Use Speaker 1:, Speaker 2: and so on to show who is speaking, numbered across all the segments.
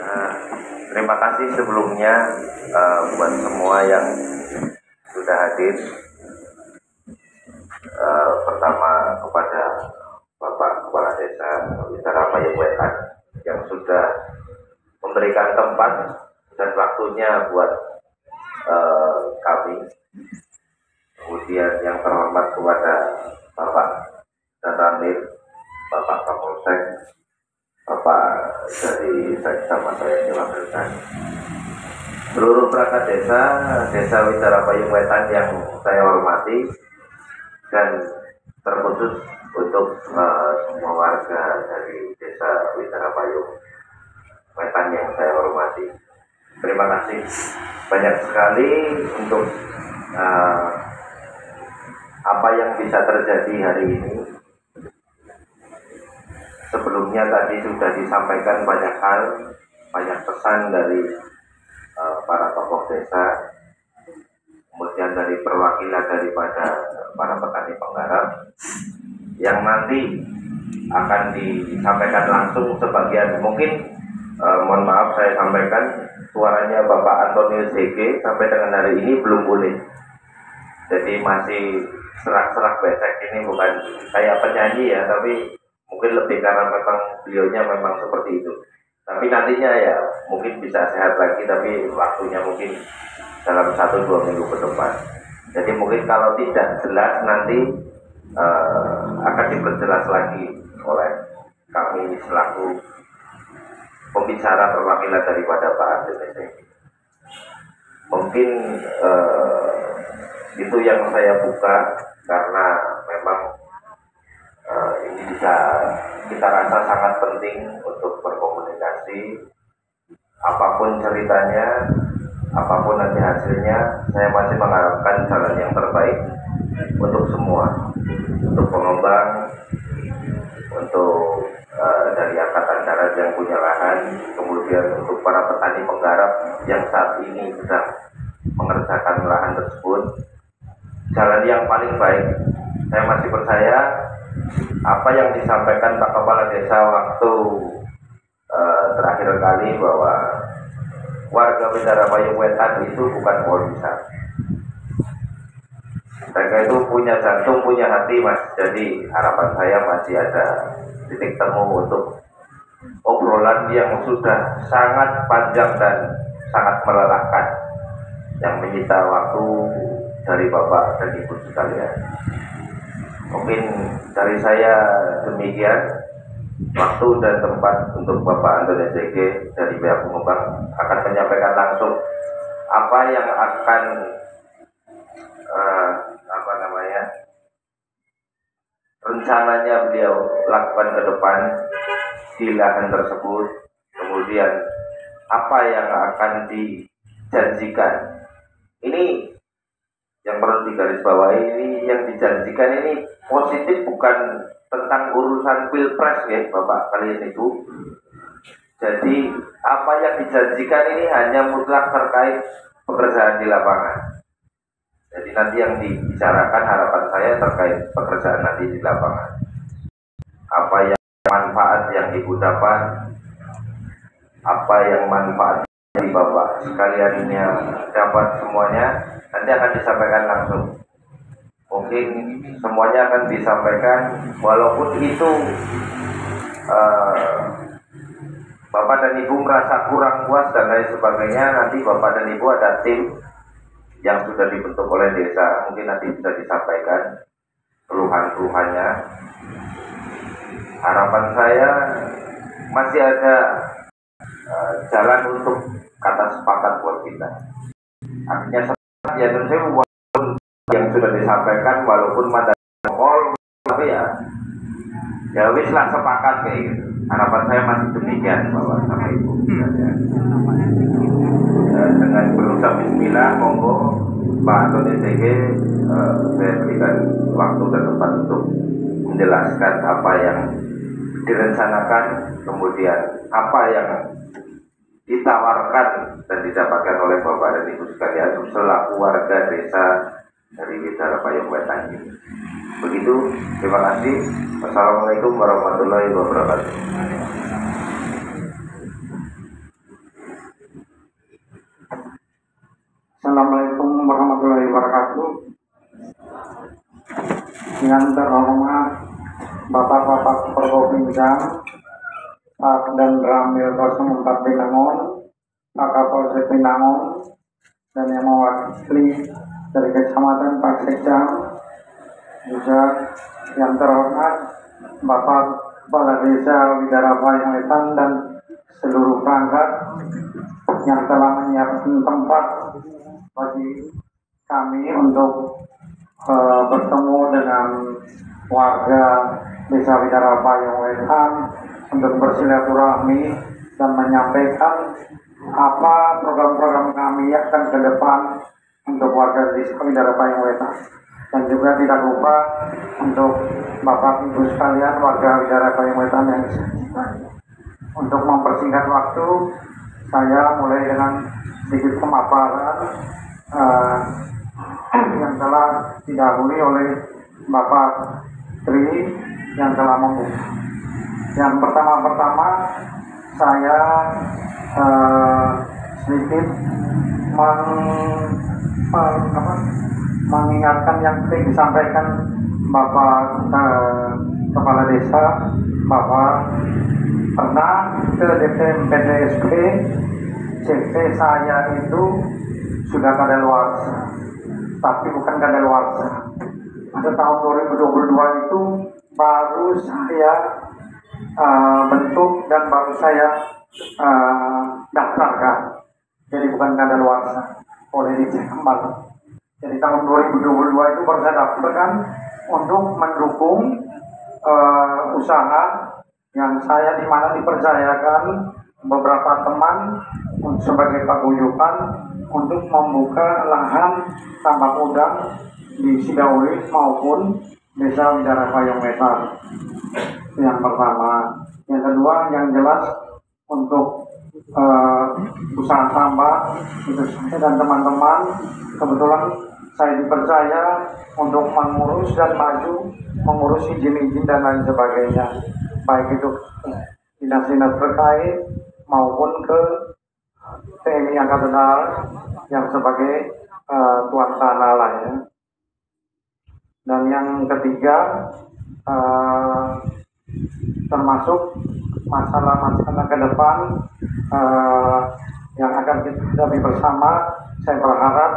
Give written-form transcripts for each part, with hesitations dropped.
Speaker 1: Nah, terima kasih sebelumnya buat semua yang sudah hadir. Pertama kepada Bapak Kepala Desa Witara Payung Wetan yang sudah memberikan tempat dan waktunya buat kami. Kemudian yang terhormat kepada Bapak Danramil, Bapak Kapolsek, Bapak dari Sama saya diwakilkan, seluruh perangkat desa Witara Payung Wetan yang saya hormati, dan terkhusus untuk semua warga dari desa Witara Payung Wetan yang saya hormati. Terima kasih banyak sekali untuk apa yang bisa terjadi hari ini. Sebelumnya tadi sudah disampaikan banyak hal, banyak pesan dari para tokoh desa, kemudian dari perwakilan daripada para petani penggarap yang nanti akan disampaikan langsung sebagian. Mungkin mohon maaf saya sampaikan, suaranya Bapak Antonius Hege sampai dengan hari ini belum boleh, jadi masih serak-serak besek. Ini bukan kayak penyanyi ya, tapi mungkin lebih karena memang beliaunya memang seperti itu. Tapi nantinya ya mungkin bisa sehat lagi, tapi waktunya mungkin dalam 1-2 minggu ke depan. Jadi mungkin kalau tidak jelas nanti akan diperjelas lagi oleh kami selaku pembicara perwakilan daripada Pak ADPC. Mungkin itu yang saya buka karena memang ini bisa kita rasa sangat penting untuk berkomunikasi. Apapun ceritanya, apapun nanti hasilnya, saya masih mengharapkan jalan yang terbaik untuk semua, untuk pengembang, untuk dari angkatan darat yang punya lahan, kemudian untuk para petani penggarap yang saat ini sedang mengerjakan lahan tersebut. Jalan yang paling baik, saya masih percaya apa yang disampaikan Pak Kepala Desa waktu terakhir kali, bahwa warga Witara Payung Wetan itu bukan polisan. Mereka itu punya jantung, punya hati, Mas. Jadi harapan saya masih ada titik temu untuk obrolan yang sudah sangat panjang dan sangat melelahkan, yang menyita waktu dari Bapak dan Ibu sekalian. Mungkin dari saya demikian. Waktu dan tempat untuk Bapak Antonius Hege dari pihak pengembang akan menyampaikan langsung apa yang akan rencananya beliau lakukan ke depan di lahan tersebut. Kemudian apa yang akan dijanjikan. Ini yang perlu digarisbawahi, ini yang dijanjikan ini positif, bukan tentang urusan pilpres ya Bapak kalian itu. Jadi apa yang dijanjikan ini hanya mutlak terkait pekerjaan di lapangan. Jadi nanti yang dibicarakan harapan saya terkait pekerjaan nanti di lapangan. Apa yang manfaat yang Ibu dapat, apa yang manfaat dari Bapak sekalian ini dapat, semuanya nanti akan disampaikan langsung. Mungkin semuanya akan disampaikan, walaupun itu Bapak dan Ibu merasa kurang puas dan lain sebagainya, nanti Bapak dan Ibu ada tim yang sudah dibentuk oleh desa, mungkin nanti bisa disampaikan keluhan-keluhannya. Harapan saya masih ada jalan untuk kata sepakat buat kita. Artinya sepakat ya, menurut saya walaupun yang sudah disampaikan, walaupun mata mokol, tapi ya wis lah sepakat kayak gitu. Harapan saya masih demikian Bapak sama Ibu. Dengan berucap bismillah, monggo Pak Antonius Hege, saya berikan waktu dan tempat untuk menjelaskan apa yang direncanakan, kemudian apa yang ditawarkan dan didapatkan oleh Bapak dan Ibu sekalian selaku warga desa dari Witara Payung Wetan ini. Begitu, terima kasih. Wassalamualaikum warahmatullahi wabarakatuh.
Speaker 2: Assalamualaikum warahmatullahi wabarakatuh. Yang terhormat Bapak-Bapak Forkopimda, Pak dan Ramil 04 Binangun, Pak Kapolsek Binangun, dan yang mewakili dari Kecamatan Pak Sekda, juga yang terhormat Bapak Kepala Desa Widarabayang Wetan dan seluruh perangkat yang telah menyiapkan tempat bagi kami untuk bertemu dengan warga Desa Widarabayang Wetan untuk bersilaturahmi dan menyampaikan apa program-program kami akan ke depan untuk warga Desa Widarabayang Wetan. Dan juga tidak lupa untuk Bapak Ibu sekalian warga Widarabayang Wetan yang untuk mempersingkat waktu, saya mulai dengan sedikit pemaparan yang telah didahului oleh Bapak Tri yang telah membuka. Yang pertama-tama saya sedikit mengingatkan yang sering disampaikan Bapak Kepala Desa bahwa pernah ke DPMPDSP CP saya itu sudah kadaluarsa, tapi bukan kadaluarsa. Pada tahun 2022 itu baru saya bentuk dan baru saya daftarkan. Jadi bukan kadaluarsa, boleh dicek kembali. Jadi tahun 2022 itu baru saya daftarkan untuk mendukung usaha yang saya dimana dipercayakan beberapa teman sebagai paguyuban untuk membuka lahan tambak udang di Sidauri maupun Desa Widarabayang Wetan. Yang pertama. Yang kedua, yang jelas untuk usaha tambak itu saya dan teman-teman kebetulan saya dipercaya untuk mengurus dan maju mengurus izin-izin dan lain sebagainya, baik itu dinas-dinas terkait maupun ke TNI Angkatan Darat yang sebagai tuan tanah lah ya. Dan yang ketiga termasuk masalah-masalah ke depan yang akan kita hadapi bersama. Saya berharap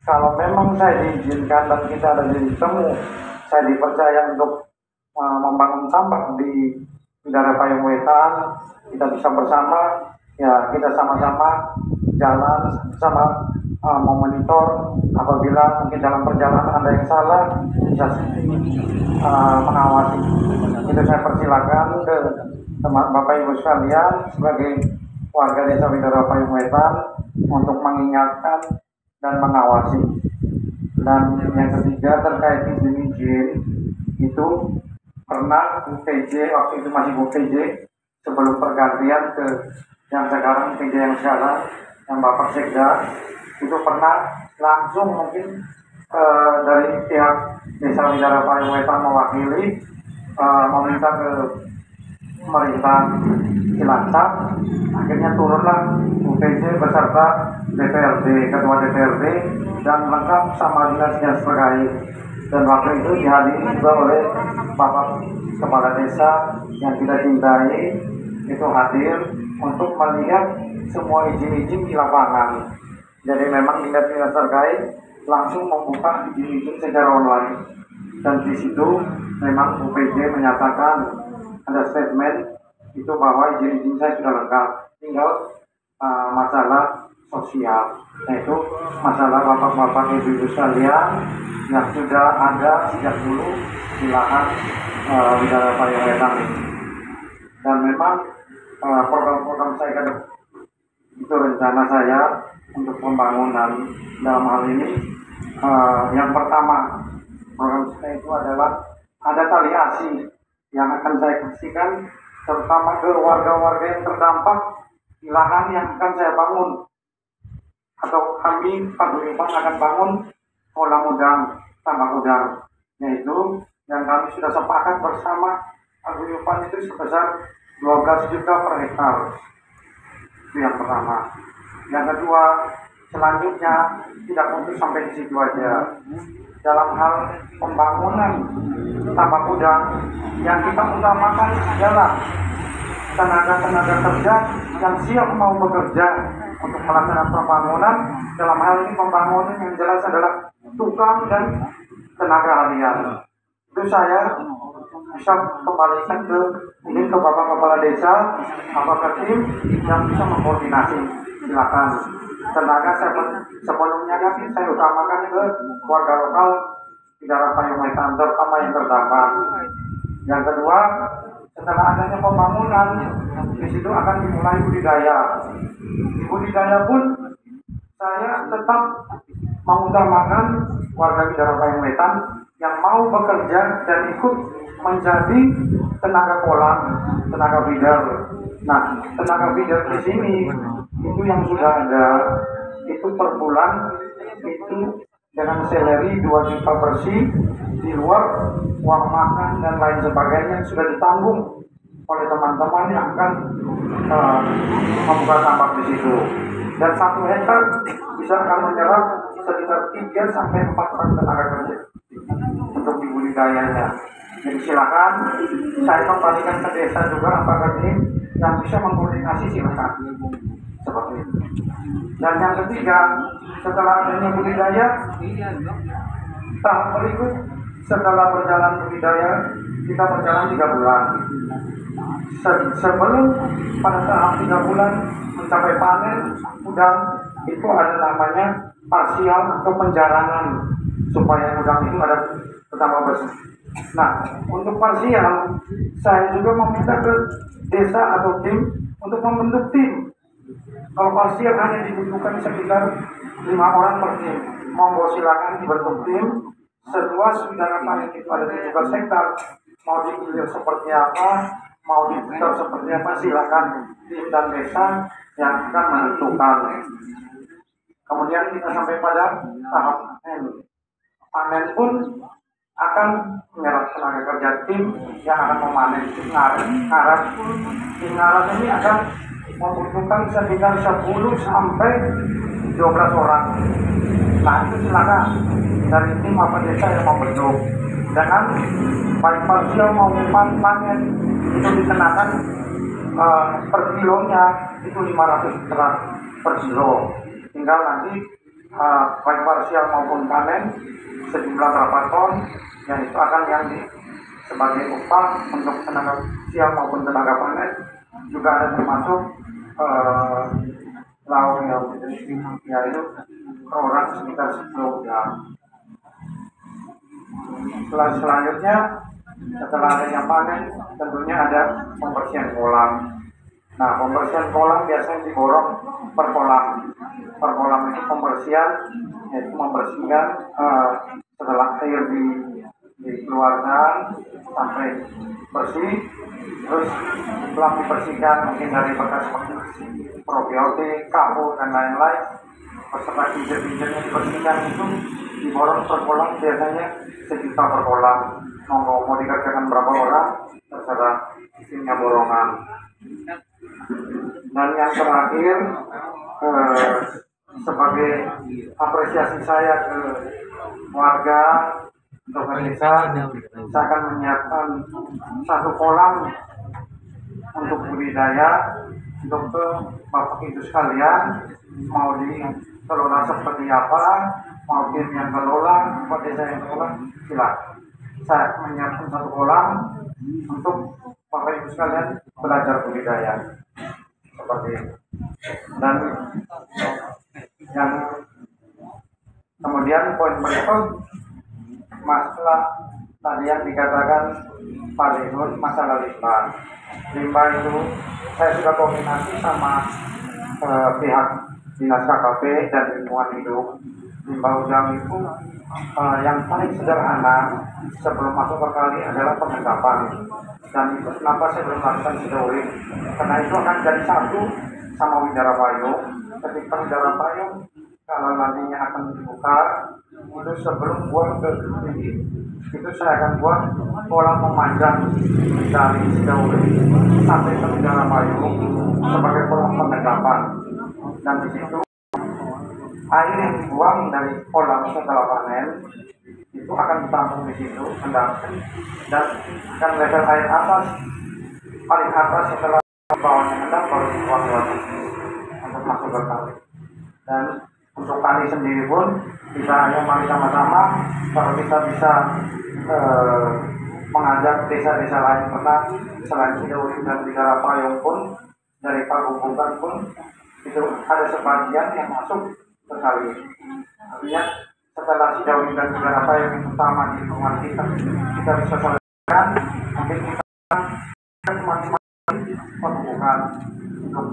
Speaker 2: kalau memang saya diizinkan dan kita ada di temu, saya dipercaya untuk membangun tambak di Widarabayang Wetan, kita bisa bersama, ya kita sama-sama jalan, sama memonitor apabila mungkin dalam perjalanan ada yang salah, bisa mengawasi. Itu saya persilakan ke teman Bapak Ibu sekalian sebagai warga Desa Widarabayang Wetan untuk mengingatkan dan mengawasi. Dan yang ketiga terkait izin-izin itu pernah PJ waktu itu masih Bu PJ sebelum pergantian ke yang sekarang PJ yang sekarang yang Bapak Sekda itu pernah langsung mungkin dari pihak Desa Widarabayang Wetan mewakili meminta ke pemerintah Cilacap, akhirnya turunlah UPJ beserta DPRD, ketua DPRD dan lengkap sama dinas-dinas terkait. Dan waktu itu dihadiri juga oleh Bapak Kepala Desa yang kita cintai, itu hadir untuk melihat semua izin-izin di lapangan. Jadi memang dinas-dinas terkait langsung membuka izin-izin secara online. Dan di situ memang UPJ menyatakan ada statement itu bahwa izin-izin saya sudah lengkap, tinggal masalah sosial, yaitu masalah bapak-bapak ibu-ibu sekalian yang sudah ada sejak dulu di lahan Widarabayang Wetan ini. Dan memang program-program saya ke depan itu rencana saya untuk pembangunan dalam hal ini. Yang pertama program saya itu adalah ada tali asi yang akan saya kasihkan terutama ke warga-warga yang terdampak di lahan yang akan saya bangun, atau kami paguyuban akan bangun kolam udang, tambak udang, yaitu yang kami sudah sepakat bersama paguyuban itu sebesar 12 juta per hektar. Itu yang pertama. Yang kedua, Selanjutnya tidak untuk sampai di situ aja. Dalam hal pembangunan tambak udang, yang kita utamakan adalah tenaga-tenaga kerja yang siap mau bekerja untuk melaksanakan pembangunan. Dalam hal ini pembangunan yang jelas adalah tukang dan tenaga harian. Itu saya bisa kembalikan ke Bapak Kepala Desa, apakah tim yang bisa mengkoordinasi. Silakan. Tenaga sebelumnya kan saya utamakan ke warga lokal di daerah Payung Wetan, terutama yang terdampak. Yang kedua, setelah adanya pembangunan, di situ akan dimulai budidaya. Di budidaya pun saya tetap mengutamakan warga di daerah Payung Wetan yang mau bekerja dan ikut menjadi tenaga kolam, tenaga feeder. Nah, tenaga feeder di sini itu yang sudah ada, itu per bulan itu dengan salary 2 juta bersih, di luar uang makan dan lain sebagainya yang sudah ditanggung oleh teman-teman yang akan membuka tambak di situ. Dan 1 hektar bisa akan menyerap sekitar 3 sampai 4 orang tenaga kerja untuk di budidayanya. Jadi silakan saya kembalikan ke desa juga apakah ini yang bisa mengkoordinasi, silakan seperti itu. Dan yang ketiga, setelah adanya budidaya, tahap berikut setelah berjalan budidaya kita berjalan 3 bulan. Sebelum pada tahap 3 bulan mencapai panen udang, itu ada namanya parsial atau penjarangan supaya udang itu ada pertama bersih. Nah, untuk parsial saya juga meminta ke desa atau tim untuk membentuk tim. Kalau parsial hanya dibutuhkan sekitar 5 orang per tim, monggo silakan dibentuk tim seluas udara panen itu ada 17 hektar. Mau dihilir seperti apa, mau diputar seperti apa, silakan tim dan desa yang akan menentukan. Kemudian kita sampai pada tahap panen. Panen pun akan menyerap tenaga kerja tim yang akan memanen. Ngaras ini akan membutuhkan sekitar 10 sampai 12 orang. Nah, itu silakan dari tim apa desa yang membentuk. Dengan baik parsial maupun panen itu dikenakan per kilonya itu 500 gram per kilo. Tinggal nanti baik parsial maupun panen sejumlah berapa ton yang itu akan yang sebagai upah untuk tenaga sial maupun tenaga panen juga ada termasuk lauk yang yaitu per orang sekitar 10 jam. Selanjutnya setelah adanya panen tentunya ada pembersihan kolam. Nah, pembersihan kolam biasanya diborong per kolam. Per kolam itu pembersihan yaitu membersihkan setelah air dikeluarkan sampai bersih, terus setelah dibersihkan mungkin dari bekas probiotik, kabur dan lain-lain, beserta pinjer-pinjernya dibersihkan itu diborong per kolam biasanya 1 juta per kolam. Mau dikerjakan berapa orang terserah timnya borongan. Dan yang terakhir sebagai apresiasi saya ke warga untuk desa, saya akan menyiapkan 1 kolam untuk budidaya untuk ke Bapak Ibu sekalian, mau dikelola seperti apa, mau tim yang kelola, Bapak desa yang kelola, silakan. Saya menyiapkan 1 kolam untuk Bapak Ibu sekalian belajar budidaya seperti itu. Dan yang kemudian poin berikut masalah tadi yang dikatakan Pak Linun, masalah limbah. Limbah itu saya sudah koordinasi sama pihak dinas KKP dan lingkungan hidup. Limbah udang itu yang paling sederhana sebelum masuk ke kali adalah pengendapan. Dan itu kenapa saya belum lakukan sejauh ini, karena itu akan jadi satu sama Widara Payung. Ketika Widara Payung kalau nantinya akan dibuka, itu sebelum buat ke tinggi, itu saya akan buat kolam memanjang dari sejauh ini sampai ke Widara Payung sebagai kolam pengendapan. Dan di situ air yang dibuang dari kolam setelah panen itu akan ditampung di situ dan akan level air atas paling atas setelah bawahnya endap baru dibuang lagi untuk masuk ke kali. Dan untuk kali sendiri pun kita hanya mari sama-sama kalau kita bisa mengajak desa-desa lain karena selain Cidauri dan Bidara Payung pun dari Pagubukan pun itu ada sebagian yang masuk ke kali. Artinya setelah Cidauri dan Bidara Payung yang utama di lingkungan kita bisa selesaikan, mungkin kita masing-masing Pagubukan untuk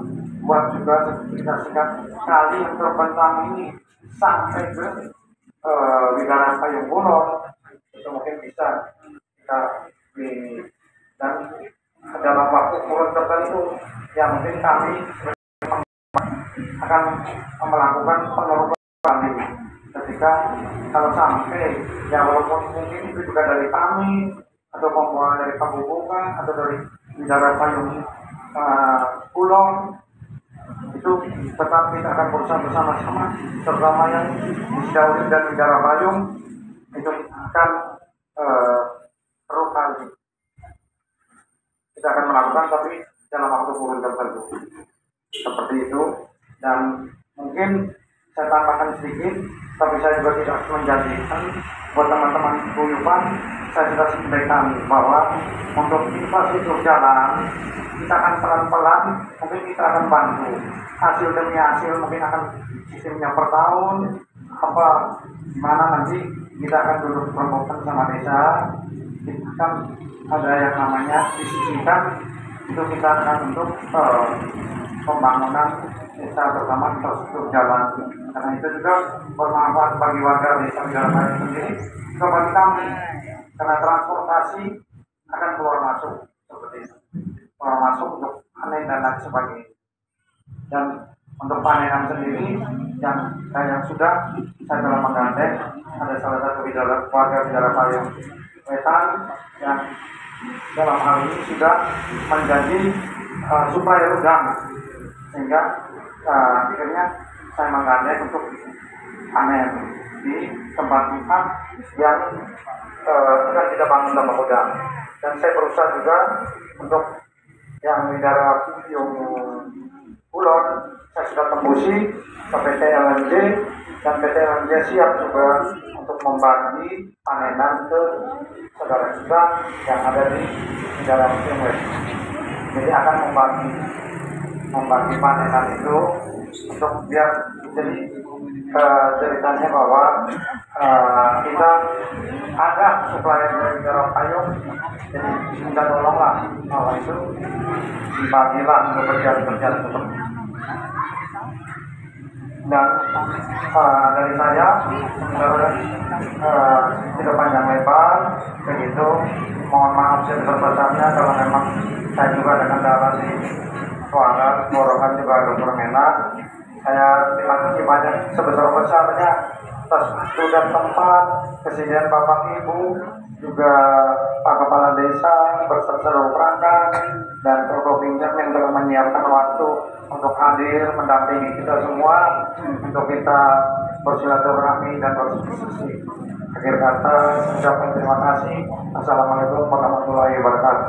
Speaker 2: buat juga sertifikat kali yang terbentang ini sampai ke Bidara Payung Kulon itu mungkin bisa kita dan dalam waktu kurun tertentu yang mungkin kami akan melakukan penurunan kali ketika kalau sampai ya walaupun mungkin itu juga dari kami atau pembuangan dari Pagubukan atau dari Bidara Payung Kulon itu tetap kita akan berusaha bersama-sama terutama yang di Cidauri dan Bidara Payung itu akan kali kita akan melakukan tapi dalam waktu kurun tertentu seperti itu. Dan mungkin saya tambahkan sedikit tapi saya juga tidak menjanjikan buat teman-teman guyuban. Saya sudah sampaikan bahwa untuk infrastruktur jalan kita akan pelan-pelan mungkin kita akan bantu hasil demi hasil mungkin akan sistemnya per tahun apa gimana nanti kita akan duduk rombongan sama desa kita kan ada yang namanya disisihkan itu kita akan untuk pembangunan desa terutama infrastruktur jalan karena itu juga bermanfaat bagi warga desa Bidara Payung sendiri juga bagi kami karena transportasi akan keluar masuk seperti itu keluar masuk untuk panen dan lain sebagainya. Dan untuk panenan sendiri yang sudah saya telah menggandeng ada salah satu warga Bidara Payung Wetan yang dalam hal ini sudah menjadi supplier udang sehingga akhirnya saya menggandeng untuk panen di tempat-tempat yang sudah tidak bangun tambak udang dan saya berusaha juga untuk yang Bidara Payung Kulon saya sudah tembusi ke PT LNJ dan PT LNJ siap juga untuk membagi panenan ke saudara kita yang ada di Bidara Payung. Jadi akan membagi panenan itu untuk biar jadi ceritanya bahwa kita ada supplier dari Bidara Payung jadi minta tolonglah bahwa itu dibagilah untuk kerjaan seperti itu. Dan dari saya tidak panjang lebar begitu, mohon maaf sebesar-besarnya kalau memang saya juga ada kendala di suara tenggorokan juga agak kurang enak. Saya terima kasih banyak sebesar-besarnya atas waktu dan tempat kesediaan Bapak Ibu juga Pak Kepala Desa beserta seluruh perangkat dan Prokopimda yang telah menyiapkan waktu untuk hadir mendampingi kita semua untuk kita bersilaturahmi dan berdiskusi. Akhir kata, ucapkan terima kasih. Assalamualaikum warahmatullahi wabarakatuh.